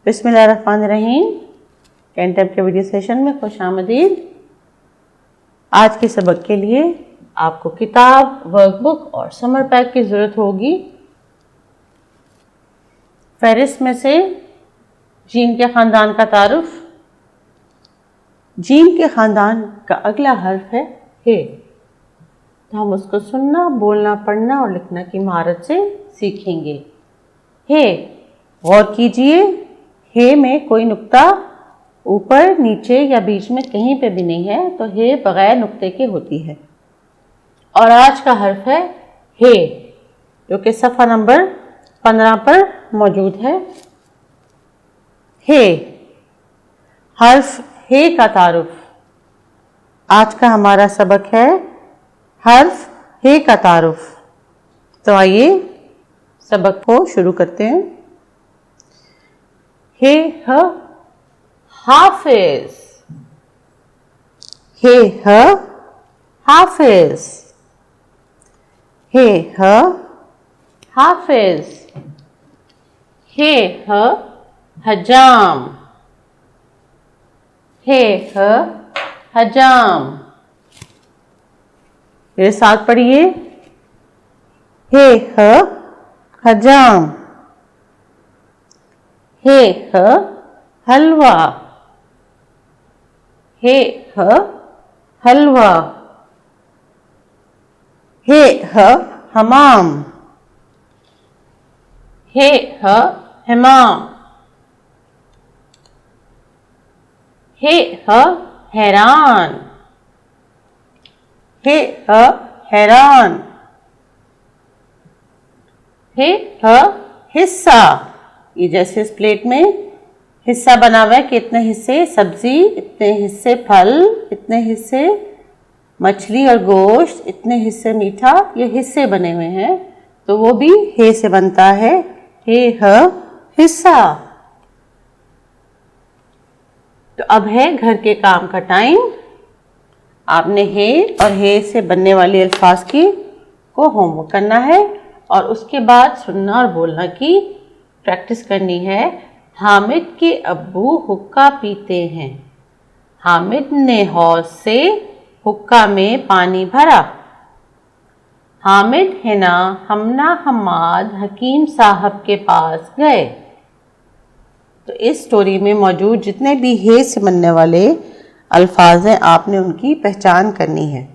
बिस्मिल्लाहिर्रहमानिर्रहीम। कैंटम के video session में खुशामदीद। आज के सबक के लिए आपको किताब, वर्कबुक और समर पैक की ज़रूरत होगी। फहरिस्त में से जीन के ख़ानदान का तारुफ। जीन के ख़ानदान का अगला हर्फ है हे। तो हम उसको सुनना, बोलना, पढ़ना और लिखना की महारत से सीखेंगे। हे, गौर कीजिए, हे में कोई नुक्ता ऊपर, नीचे या बीच में कहीं पे भी नहीं है, तो हे बगैर नुक्ते के होती है। और आज का हर्फ है हे, जो कि सफ़ा नंबर 15 पर मौजूद है। हे, हर्फ हे का तारुफ। आज का हमारा सबक है हर्फ हे का तारुफ। तो आइए सबक को शुरू करते हैं। हे ह हाफिज। हे ह हाफिज। हे ह हाफिज। हे ह हजाम। हे ह हजाम। मेरे साथ पढ़िए। हे ह हजाम। हे ह हलवा। हे ह हलवा। हे ह हमाम। हे ह हमाम। हे ह हैरान। हे ह हैरान। हे ह हिस्सा। ये जैसे इस प्लेट में हिस्सा बना हुआ है कि इतने हिस्से सब्जी, इतने हिस्से फल, इतने हिस्से मछली और गोश्त, इतने हिस्से मीठा, ये हिस्से बने हुए हैं, तो वो भी हे से बनता है। हे ह हिस्सा। तो अब है घर के काम का टाइम। आपने हे और हे से बनने वाले अल्फाज को होमवर्क करना है और उसके बाद सुनना और बोलना की प्रैक्टिस करनी है। हामिद के अब्बू हुक्का पीते हैं। हामिद ने हौज से हुक्का में पानी भरा। हामिद, हिना, हमना, हम्माद हकीम साहब के पास गए। तो इस स्टोरी में मौजूद जितने भी हे से बनने वाले अल्फाज हैं, आपने उनकी पहचान करनी है।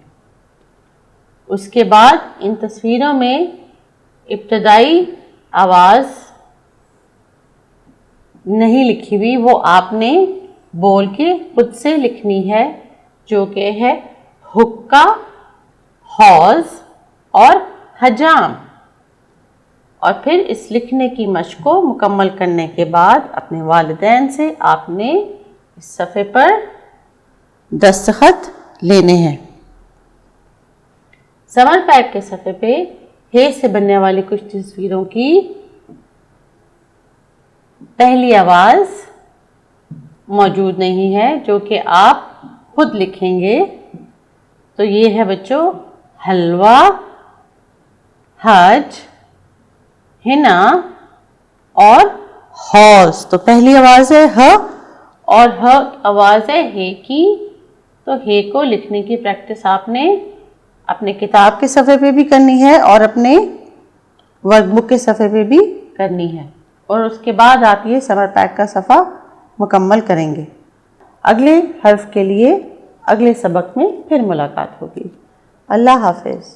उसके बाद इन तस्वीरों में इब्तदाई आवाज़ नहीं लिखी हुई, वो आपने बोल के खुद से लिखनी है, जो कि है हुक्का, हौज और हजाम। और फिर इस लिखने की मशक को मुकम्मल करने के बाद अपने वालिदैन से आपने इस सफ़े पर दस्तखत लेने हैं। समर पैक के सफ़े पे हे से बनने वाली कुछ तस्वीरों की पहली आवाज़ मौजूद नहीं है, जो कि आप खुद लिखेंगे। तो ये है बच्चों हलवा, हज, हिना और हौज। तो पहली आवाज़ है ह और ह आवाज़ है हे की। तो हे को लिखने की प्रैक्टिस आपने अपने किताब के सफ़े पे भी करनी है और अपने वर्कबुक के सफ़े पे भी करनी है। और उसके बाद आप ये समर पैक का सफ़ा मुकम्मल करेंगे। अगले हर्फ के लिए अगले सबक में फिर मुलाकात होगी। अल्लाह हाफ़िज़।